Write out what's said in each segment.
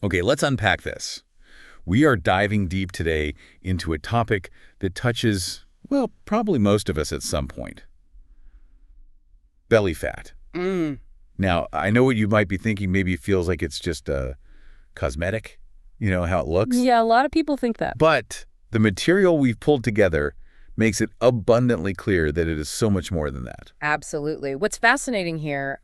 Okay, let's unpack this. We are diving deep today into a topic that touches, well, probably most of us at some point. Belly fat. Now, I know what you might be thinking. Maybe it feels like it's just cosmetic, how it looks. Yeah, a lot of people think that. But the material we've pulled together makes it abundantly clear that it is so much more than that. Absolutely. What's fascinating here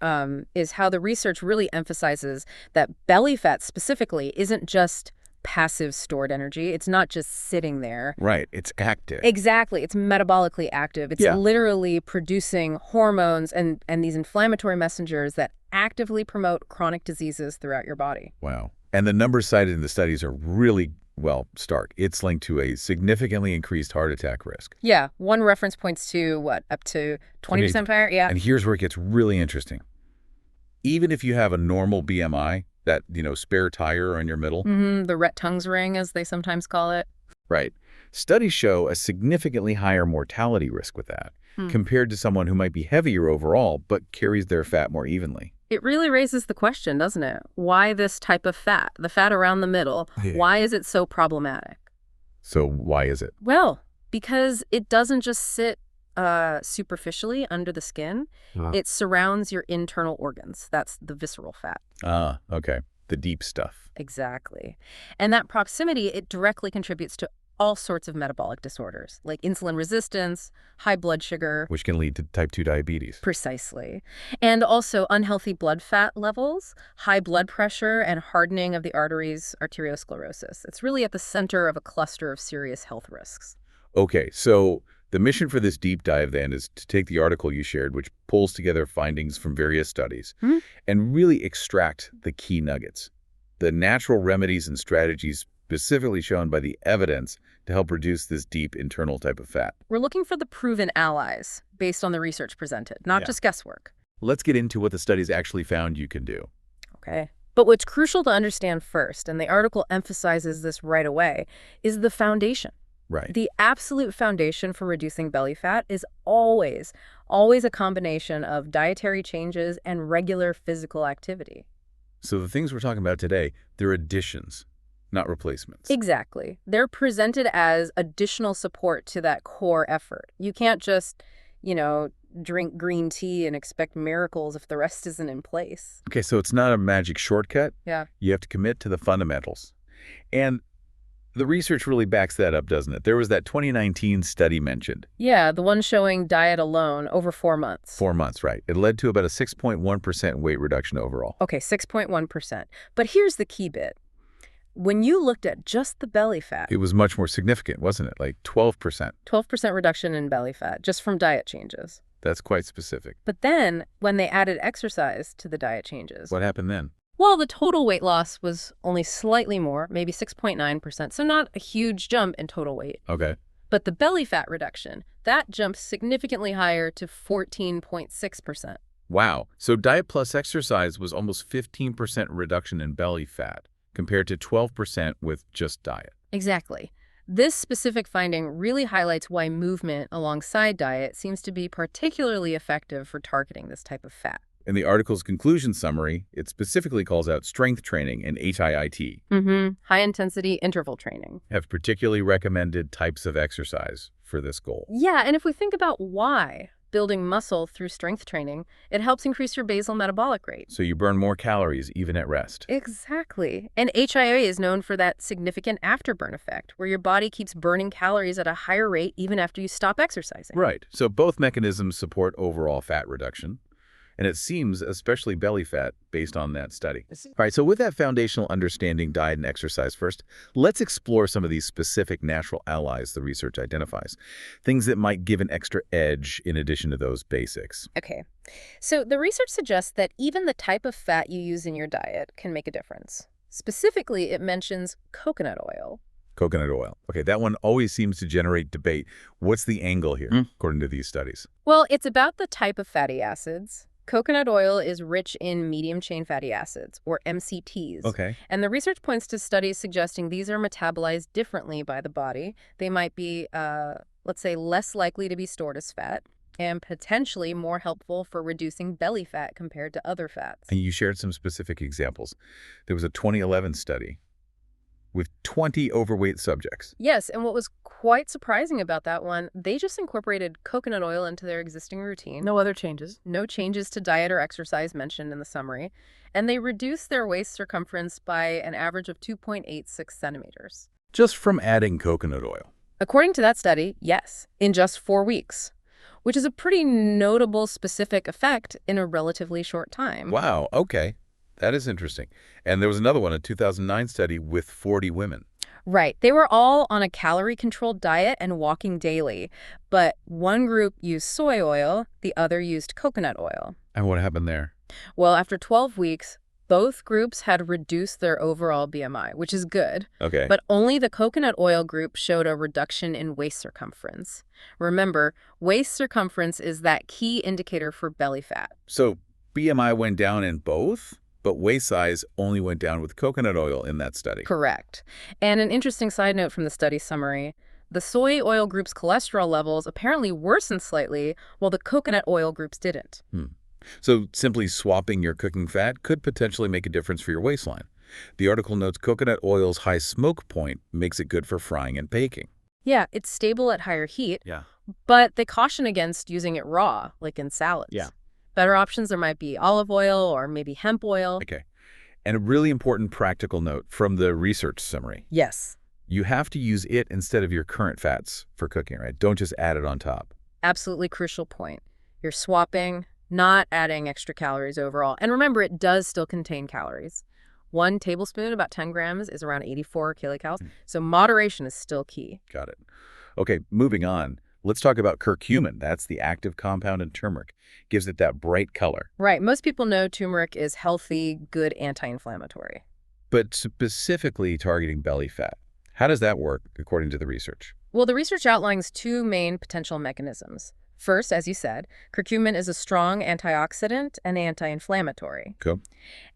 is how the research really emphasizes that belly fat specifically isn't just passive stored energy. It's not just sitting there. Right. It's active. Exactly. It's metabolically active. It's literally producing hormones and these inflammatory messengers that actively promote chronic diseases throughout your body. Wow. And the numbers cited in the studies are really, well, stark. It's linked to a significantly increased heart attack risk. Yeah. One reference points to, what, up to 20% higher? Yeah. And here's where it gets really interesting. Even if you have a normal BMI, that, spare tire on your middle. The ret tongue's ring, as they sometimes call it. Right. Studies show a significantly higher mortality risk with that compared to someone who might be heavier overall but carries their fat more evenly. It really raises the question, doesn't it? Why this type of fat, the fat around the middle, why is it so problematic? So why is it? Well, because it doesn't just sit superficially under the skin. It surrounds your internal organs. That's the visceral fat. Ah, okay. The deep stuff. Exactly. And that proximity, it directly contributes to all sorts of metabolic disorders, like insulin resistance, high blood sugar. Which can lead to type 2 diabetes. Precisely. And also unhealthy blood fat levels, high blood pressure, and hardening of the arteries, arteriosclerosis. It's really at the center of a cluster of serious health risks. Okay, so the mission for this deep dive, then, is to take the article you shared, which pulls together findings from various studies, and really extract the key nuggets, the natural remedies and strategies specifically shown by the evidence to help reduce this deep internal type of fat. We're looking for the proven allies based on the research presented, not just guesswork. Let's get into what the studies actually found you can do. Okay. But what's crucial to understand first, and the article emphasizes this right away, is the foundation. Right. The absolute foundation for reducing belly fat is always a combination of dietary changes and regular physical activity. So the things we're talking about today, they're additions, not replacements. Exactly. They're presented as additional support to that core effort. You can't just, drink green tea and expect miracles if the rest isn't in place. Okay, so it's not a magic shortcut. Yeah. You have to commit to the fundamentals. And the research really backs that up, doesn't it? There was that 2019 study mentioned. Yeah, the one showing diet alone over 4 months. 4 months, right. It led to about a 6.1% weight reduction overall. Okay, 6.1%. But here's the key bit. When you looked at just the belly fat, it was much more significant, wasn't it? Like 12%. 12% reduction in belly fat, just from diet changes. That's quite specific. But then, when they added exercise to the diet changes... What happened then? Well, the total weight loss was only slightly more, maybe 6.9%, so not a huge jump in total weight. Okay. But the belly fat reduction, that jumped significantly higher to 14.6%. Wow. So diet plus exercise was almost 15% reduction in belly fat, compared to 12% with just diet. Exactly. This specific finding really highlights why movement alongside diet seems to be particularly effective for targeting this type of fat. In the article's conclusion summary, it specifically calls out strength training and HIIT. High-intensity interval training. Have particularly recommended types of exercise for this goal. Yeah, and if we think about why building muscle through strength training, it helps increase your basal metabolic rate. So you burn more calories even at rest. Exactly. And HIIT is known for that significant afterburn effect, where your body keeps burning calories at a higher rate even after you stop exercising. Right. So both mechanisms support overall fat reduction. And it seems especially belly fat based on that study. All right, so with that foundational understanding, diet and exercise first, let's explore some of these specific natural allies the research identifies, things that might give an extra edge in addition to those basics. Okay, so the research suggests that even the type of fat you use in your diet can make a difference. Specifically, it mentions coconut oil. Coconut oil. Okay, that one always seems to generate debate. What's the angle here, according to these studies? Well, it's about the type of fatty acids. Coconut oil is rich in medium-chain fatty acids, or MCTs. Okay. And the research points to studies suggesting these are metabolized differently by the body. They might be, let's say, less likely to be stored as fat. and potentially more helpful for reducing belly fat compared to other fats. And you shared some specific examples. There was a 2011 study with 20 overweight subjects. Yes, and what was quite surprising about that one, they just incorporated coconut oil into their existing routine. No other changes. No changes to diet or exercise mentioned in the summary. And they reduced their waist circumference by an average of 2.86 centimeters. Just from adding coconut oil. According to that study, yes, in just 4 weeks, which is a pretty notable specific effect in a relatively short time. Wow, okay. That is interesting. And there was another one, a 2009 study with 40 women. Right. They were all on a calorie-controlled diet and walking daily, but one group used soy oil, the other used coconut oil. And what happened there? Well, after 12 weeks, both groups had reduced their overall BMI, which is good. Okay. But only the coconut oil group showed a reduction in waist circumference. Remember, waist circumference is that key indicator for belly fat. So BMI went down in both, but waist size only went down with coconut oil in that study. Correct. And an interesting side note from the study summary, the soy oil group's cholesterol levels apparently worsened slightly, while the coconut oil groups didn't. So simply swapping your cooking fat could potentially make a difference for your waistline. The article notes coconut oil's high smoke point makes it good for frying and baking. Yeah, it's stable at higher heat, Yeah. but they caution against using it raw, like in salads. Yeah. Better options, there might be olive oil or maybe hemp oil. Okay. And a really important practical note from the research summary. Yes, You have to use it instead of your current fats for cooking, right? Don't just add it on top. absolutely crucial point. You're swapping, not adding extra calories overall. And remember, it does still contain calories. 1 tablespoon, about 10 grams, is around 84 kilocalories. So moderation is still key. Got it. Okay, moving on. Let's talk about curcumin. That's the active compound in turmeric. Gives it that bright color. Right. Most people know turmeric is healthy, good anti-inflammatory. But specifically targeting belly fat. How does that work, according to the research? Well, the research outlines 2 main potential mechanisms. First, as you said, curcumin is a strong antioxidant and anti-inflammatory. Cool.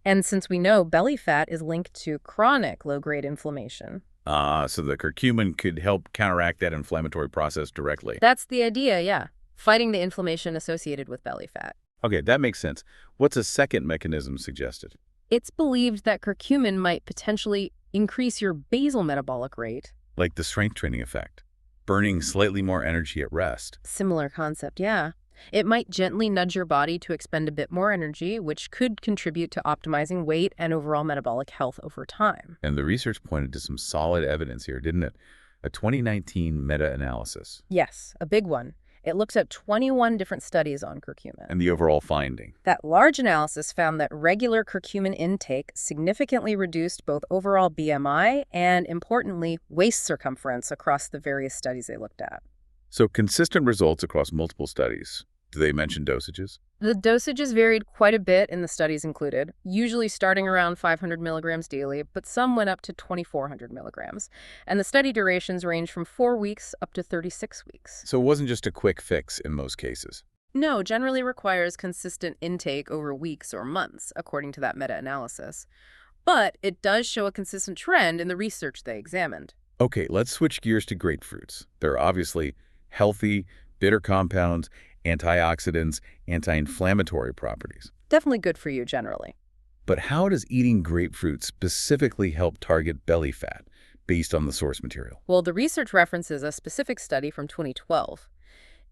And since we know belly fat is linked to chronic low-grade inflammation. So the curcumin could help counteract that inflammatory process directly. That's the idea, yeah. Fighting the inflammation associated with belly fat. Okay, that makes sense. What's a second mechanism suggested? It's believed that curcumin might potentially increase your basal metabolic rate. Like the strength training effect. Burning slightly more energy at rest. Similar concept, yeah. It might gently nudge your body to expend a bit more energy, which could contribute to optimizing weight and overall metabolic health over time. And the research pointed to some solid evidence here, didn't it? A 2019 meta-analysis. Yes, a big one. It looks at 21 different studies on curcumin. And the overall finding. That large analysis found that regular curcumin intake significantly reduced both overall BMI and, importantly, waist circumference across the various studies they looked at. So consistent results across multiple studies. Do they mention dosages? The dosages varied quite a bit in the studies included, usually starting around 500 milligrams daily, but some went up to 2,400 milligrams. And the study durations range from 4 weeks up to 36 weeks. So it wasn't just a quick fix in most cases. No, generally requires consistent intake over weeks or months, according to that meta-analysis. But it does show a consistent trend in the research they examined. Okay, let's switch gears to grapefruits. They're obviously healthy, bitter compounds, antioxidants, anti-inflammatory properties. Definitely good for you generally. But how does eating grapefruit specifically help target belly fat based on the source material? Well, the research references a specific study from 2012.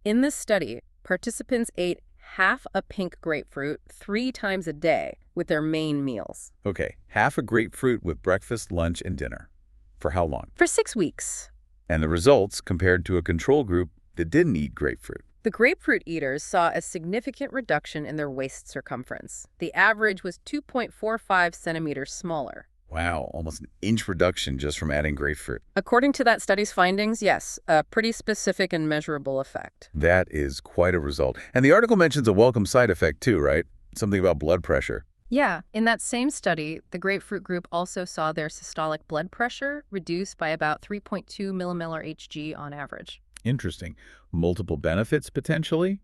In this study, participants ate half a pink grapefruit 3 times a day with their main meals. Okay, half a grapefruit with breakfast, lunch, and dinner. For how long? For 6 weeks. And the results compared to a control group that didn't eat grapefruit. The grapefruit eaters saw a significant reduction in their waist circumference. The average was 2.45 centimeters smaller. Wow, almost an inch reduction just from adding grapefruit. According to that study's findings, yes, a pretty specific and measurable effect. That is quite a result. And the article mentions a welcome side effect too, right? Something about blood pressure. Yeah, in that same study, the grapefruit group also saw their systolic blood pressure reduced by about 3.2 millimolars Hg on average. Interesting. Multiple benefits potentially?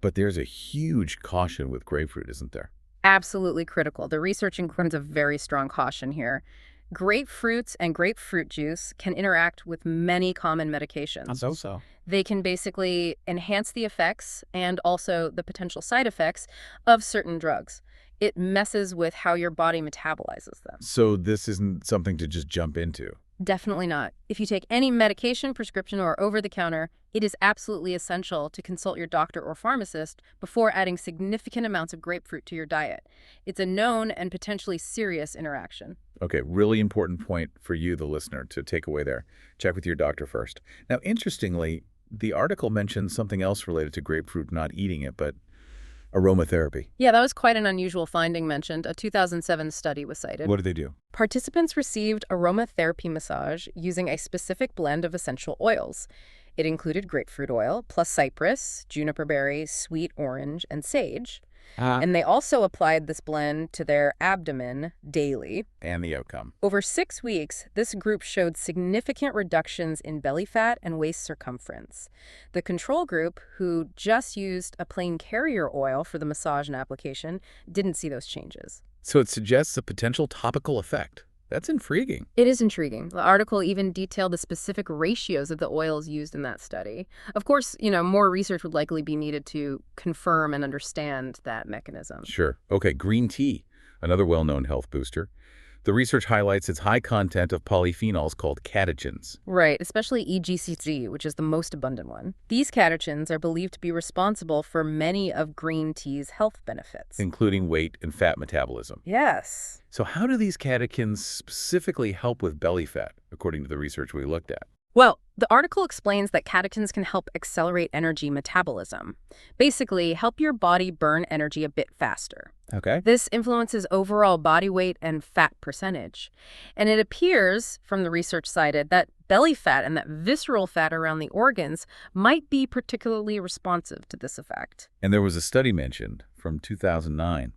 But there's a huge caution with grapefruit, isn't there? Absolutely critical. The research includes a very strong caution here. Grapefruits and grapefruit juice can interact with many common medications. So. They can basically enhance the effects and also the potential side effects of certain drugs. It messes with how your body metabolizes them. So this isn't something to just jump into. Definitely not. If you take any medication, prescription, or over-the-counter, it is absolutely essential to consult your doctor or pharmacist before adding significant amounts of grapefruit to your diet. It's a known and potentially serious interaction. Okay, really important point for you, the listener, to take away there. Check with your doctor first. Now, interestingly, the article mentions something else related to grapefruit not eating it, but aromatherapy. Yeah, that was quite an unusual finding mentioned. A 2007 study was cited. What did they do? Participants received aromatherapy massage using a specific blend of essential oils. It included grapefruit oil, plus cypress, juniper berry, sweet orange, and sage. And they also applied this blend to their abdomen daily. And the outcome. Over 6 weeks, this group showed significant reductions in belly fat and waist circumference. The control group, who just used a plain carrier oil for the massage and application, didn't see those changes. So it suggests a potential topical effect. That's intriguing. It is intriguing. The article even detailed the specific ratios of the oils used in that study. Of course, more research would likely be needed to confirm and understand that mechanism. Sure. Okay, green tea, another well-known health booster. The research highlights its high content of polyphenols called catechins. Right, especially EGCG, which is the most abundant one. These catechins are believed to be responsible for many of green tea's health benefits, Including weight and fat metabolism. Yes. So how do these catechins specifically help with belly fat, according to the research we looked at? Well, the article explains that catechins can help accelerate energy metabolism. Basically, help your body burn energy a bit faster. Okay. This influences overall body weight and fat percentage. And it appears, from the research cited, that belly fat and that visceral fat around the organs might be particularly responsive to this effect. And there was a study mentioned from 2009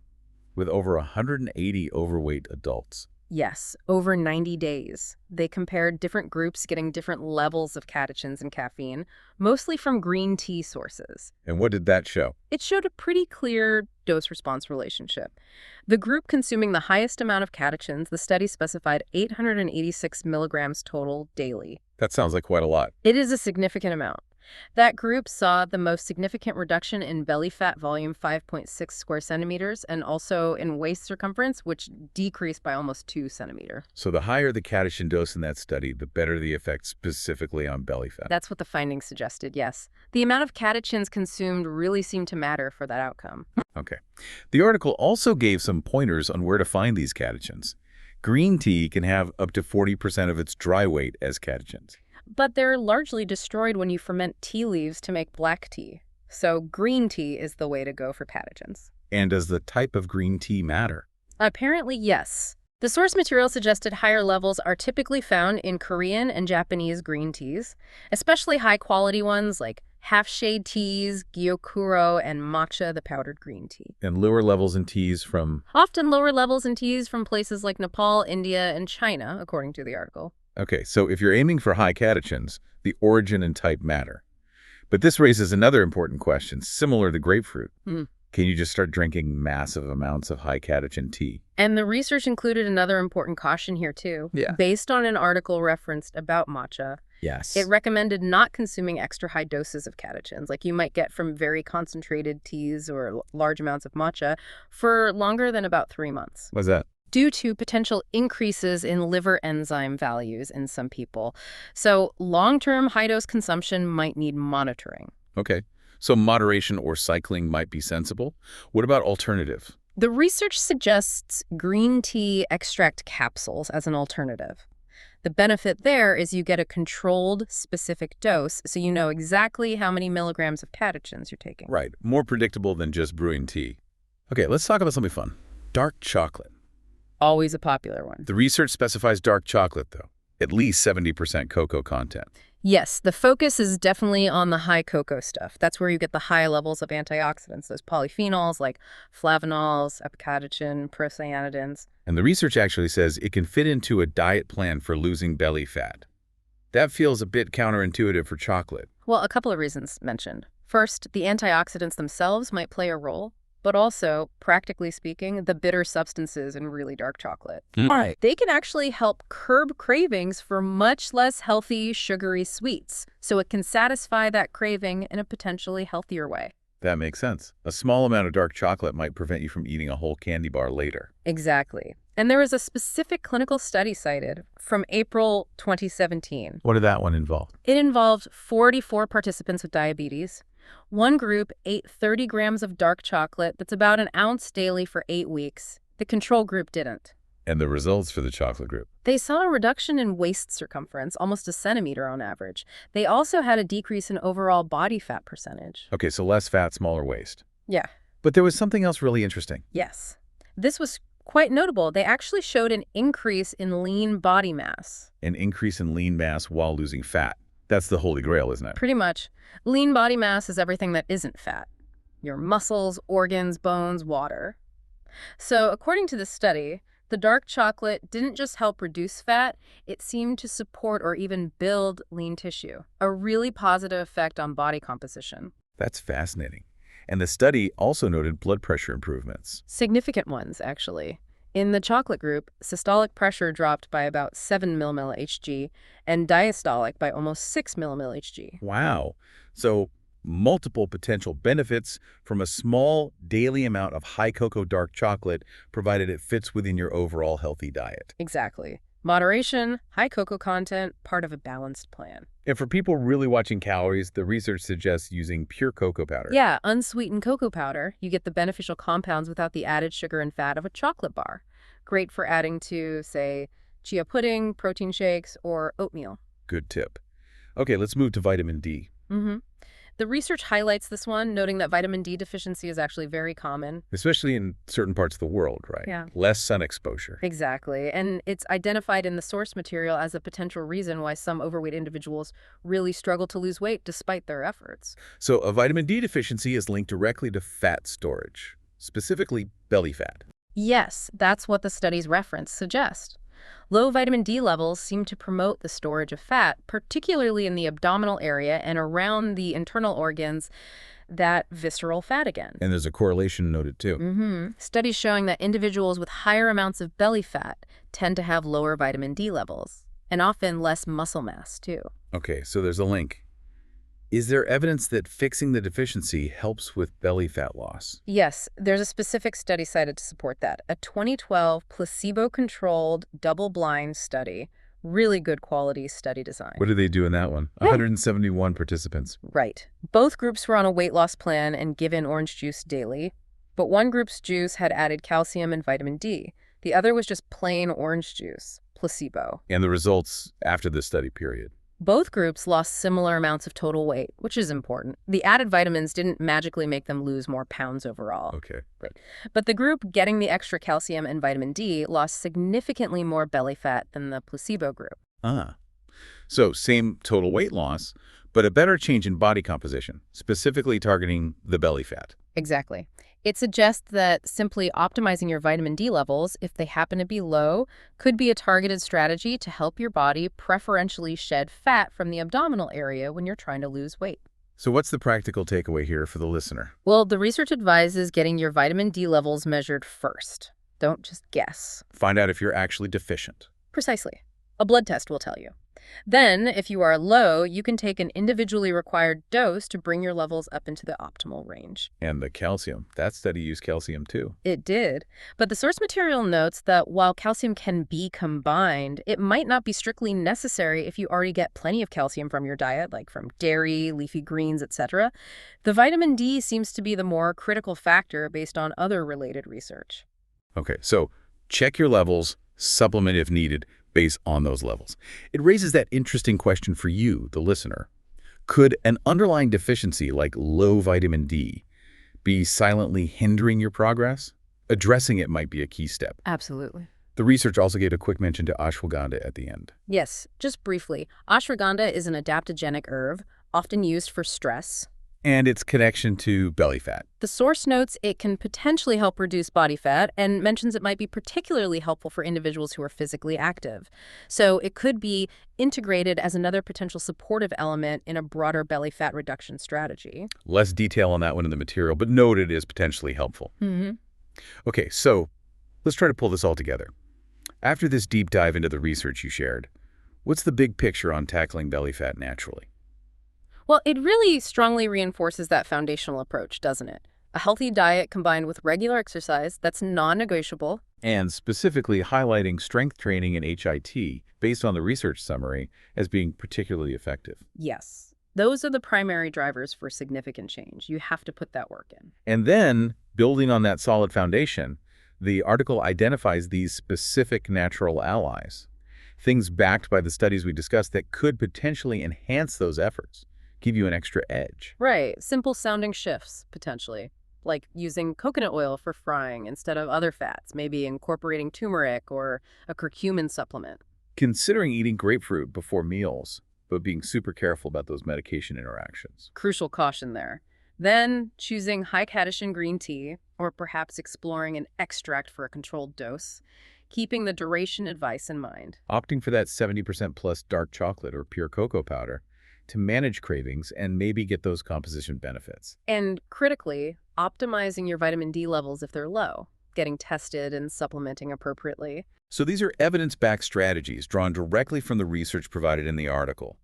with over 180 overweight adults. Yes, over 90 days. They compared different groups getting different levels of catechins and caffeine, mostly from green tea sources. And what did that show? It showed a pretty clear dose-response relationship. The group consuming the highest amount of catechins, the study specified 886 milligrams total daily. That sounds like quite a lot. It is a significant amount. That group saw the most significant reduction in belly fat volume, 5.6 square centimeters, and also in waist circumference, which decreased by almost 2 centimeters. So the higher the catechin dose in that study, the better the effect specifically on belly fat. That's what the findings suggested, yes. The amount of catechins consumed really seemed to matter for that outcome. Okay. The article also gave some pointers on where to find these catechins. Green tea can have up to 40% of its dry weight as catechins. But they're largely destroyed when you ferment tea leaves to make black tea. So green tea is the way to go for catechins. And does the type of green tea matter? Apparently, yes. The source material suggested higher levels are typically found in Korean and Japanese green teas, especially high-quality ones like half-shade teas, gyokuro, and matcha, the powdered green tea. And lower levels in teas from... Often lower levels in teas from places like Nepal, India, and China, according to the article. Okay, so if you're aiming for high catechins, the origin and type matter. But this raises another important question, similar to grapefruit. Can you just start drinking massive amounts of high catechin tea? And the research included another important caution here, too. Yeah. Based on an article referenced about matcha, Yes. it recommended not consuming extra high doses of catechins, like you might get from very concentrated teas or large amounts of matcha, for longer than about 3 months. What's that? Due to potential increases in liver enzyme values in some people. So long-term high-dose consumption might need monitoring. Okay. So moderation or cycling might be sensible. What about alternative? The research suggests green tea extract capsules as an alternative. The benefit there is you get a controlled, specific dose, so you know exactly how many milligrams of catechins you're taking. Right. More predictable than just brewing tea. Okay, let's talk about something fun. Dark chocolate. Always a popular one. The research specifies dark chocolate, though. At least 70% cocoa content. Yes, the focus is definitely on the high cocoa stuff. That's where you get the high levels of antioxidants, those polyphenols like flavonols, epicatechin, procyanidins. And the research actually says it can fit into a diet plan for losing belly fat. That feels a bit counterintuitive for chocolate. Well, a couple of reasons mentioned. First, the antioxidants themselves might play a role, but also, practically speaking, the bitter substances in really dark chocolate. Right. They can actually help curb cravings for much less healthy, sugary sweets, so it can satisfy that craving in a potentially healthier way. That makes sense. A small amount of dark chocolate might prevent you from eating a whole candy bar later. Exactly. And there was a specific clinical study cited from April 2017. What did that one involve? It involved 44 participants with diabetes. One group ate 30 grams of dark chocolate, that's about an ounce daily for 8 weeks. The control group didn't. And the results for the chocolate group? They saw a reduction in waist circumference, almost a centimeter on average. They also had a decrease in overall body fat percentage. Okay, so less fat, smaller waist. Yeah. But there was something else really interesting. Yes. This was quite notable. They actually showed an increase in lean body mass. An increase in lean mass while losing fat. That's the holy grail, isn't it? Pretty much. Lean body mass is everything that isn't fat. Your muscles, organs, bones, water. So according to this study, the dark chocolate didn't just help reduce fat, it seemed to support or even build lean tissue. A really positive effect on body composition. That's fascinating. And the study also noted blood pressure improvements. Significant ones, actually. In the chocolate group, systolic pressure dropped by about 7 mmHg and diastolic by almost 6 mmHg. Wow. So multiple potential benefits from a small daily amount of high cocoa dark chocolate, provided it fits within your overall healthy diet. Exactly. Moderation, high cocoa content, part of a balanced plan. And for people really watching calories, the research suggests using pure cocoa powder. Yeah, unsweetened cocoa powder. You get the beneficial compounds without the added sugar and fat of a chocolate bar. Great for adding to, say, chia pudding, protein shakes, or oatmeal. Good tip. Okay, let's move to vitamin D. The research highlights this one, noting that vitamin D deficiency is actually very common. Especially in certain parts of the world, right? Yeah. Less sun exposure. Exactly. And it's identified in the source material as a potential reason why some overweight individuals really struggle to lose weight despite their efforts. So a vitamin D deficiency is linked directly to fat storage, specifically belly fat. Yes, that's what the study's reference suggests. Low vitamin D levels seem to promote the storage of fat, particularly in the abdominal area and around the internal organs, that visceral fat again. And there's a correlation noted too. Studies showing that individuals with higher amounts of belly fat tend to have lower vitamin D levels, and often less muscle mass too. Okay, so there's a link. Is there evidence that fixing the deficiency helps with belly fat loss? Yes, there's a specific study cited to support that. A 2012 placebo-controlled, double-blind study. Really good quality study design. What did they do in that one? 171 participants. Right. Both groups were on a weight loss plan and given orange juice daily, but one group's juice had added calcium and vitamin D. The other was just plain orange juice, placebo. And the results after the study period? Both groups lost similar amounts of total weight, which is important. The added vitamins didn't magically make them lose more pounds overall. Okay, right. But the group getting the extra calcium and vitamin D lost significantly more belly fat than the placebo group. So same total weight loss, but a better change in body composition, specifically targeting the belly fat. Exactly. It suggests that simply optimizing your vitamin D levels, if they happen to be low, could be a targeted strategy to help your body preferentially shed fat from the abdominal area when you're trying to lose weight. So what's the practical takeaway here for the listener? Well, the research advises getting your vitamin D levels measured first. Don't just guess. Find out if you're actually deficient. Precisely. A blood test will tell you. Then, if you are low, you can take an individually required dose to bring your levels up into the optimal range. And the calcium. That study used calcium too. It did. But the source material notes that while calcium can be combined, it might not be strictly necessary if you already get plenty of calcium from your diet, like from dairy, leafy greens, etc. The vitamin D seems to be the more critical factor based on other related research. Okay, so check your levels, supplement if needed, based on those levels. It raises that interesting question for you, the listener. Could an underlying deficiency like low vitamin D be silently hindering your progress? Addressing it might be a key step. Absolutely. The research also gave a quick mention to ashwagandha at the end. Yes, just briefly. Ashwagandha is an adaptogenic herb, often used for stress. and its connection to belly fat. The source notes it can potentially help reduce body fat and mentions it might be particularly helpful for individuals who are physically active. So it could be integrated as another potential supportive element in a broader belly fat reduction strategy. Less detail on that one in the material, but noted as potentially helpful. Okay, so let's try to pull this all together. After this deep dive into the research you shared, what's the big picture on tackling belly fat naturally? Well, it really strongly reinforces that foundational approach, doesn't it? A healthy diet combined with regular exercise that's non-negotiable. And specifically highlighting strength training and HIIT based on the research summary as being particularly effective. Yes, those are the primary drivers for significant change. You have to put that work in. And then, building on that solid foundation, the article identifies these specific natural allies, things backed by the studies we discussed that could potentially enhance those efforts, give you an extra edge. Right, simple sounding shifts, potentially. Like using coconut oil for frying instead of other fats, maybe incorporating turmeric or a curcumin supplement. Considering eating grapefruit before meals, but being super careful about those medication interactions. Crucial caution there. Then choosing high catechin green tea, or perhaps exploring an extract for a controlled dose, keeping the duration advice in mind. Opting for that 70% plus dark chocolate or pure cocoa powder to manage cravings and maybe get those composition benefits. And critically, optimizing your vitamin D levels if they're low, getting tested and supplementing appropriately. So these are evidence-backed strategies drawn directly from the research provided in the article.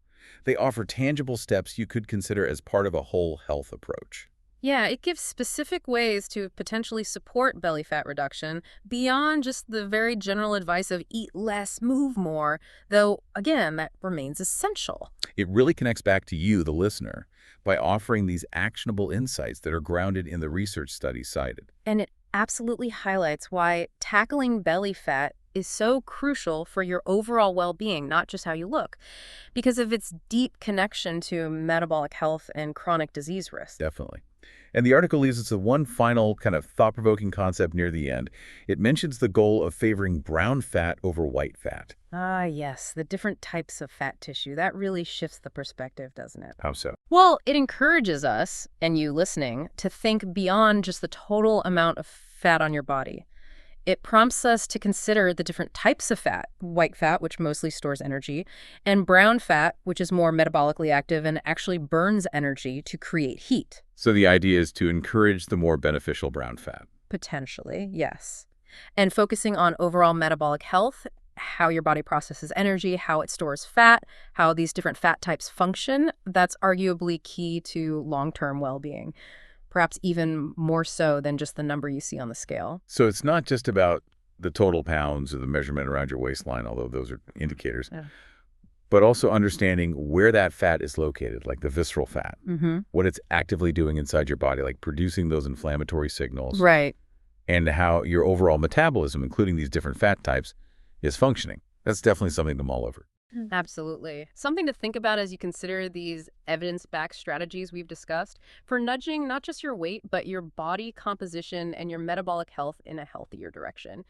They offer tangible steps you could consider as part of a whole health approach. Yeah, it gives specific ways to potentially support belly fat reduction beyond just the very general advice of eat less, move more, though, again, that remains essential. It really connects back to you, the listener, by offering these actionable insights that are grounded in the research studies cited. And it absolutely highlights why tackling belly fat is so crucial for your overall well-being, not just how you look, because of its deep connection to metabolic health and chronic disease risk. Definitely. And the article leaves us with one final kind of thought-provoking concept near the end. It mentions the goal of favoring brown fat over white fat. Ah, yes, the different types of fat tissue. That really shifts the perspective, doesn't it? How so? Well, it encourages us, and you listening, to think beyond just the total amount of fat on your body. It prompts us to consider the different types of fat, white fat, which mostly stores energy, and brown fat, which is more metabolically active and actually burns energy to create heat. So the idea is to encourage the more beneficial brown fat. Potentially, yes. And focusing on overall metabolic health, how your body processes energy, how it stores fat, how these different fat types function, that's arguably key to long-term well-being. Perhaps even more so than just the number you see on the scale. So it's not just about the total pounds or the measurement around your waistline, although those are indicators, but also understanding where that fat is located, like the visceral fat, what it's actively doing inside your body, like producing those inflammatory signals. Right. And how your overall metabolism, including these different fat types, is functioning. That's definitely something to mull over. Absolutely. Something to think about as you consider these evidence-backed strategies we've discussed for nudging not just your weight, but your body composition and your metabolic health in a healthier direction.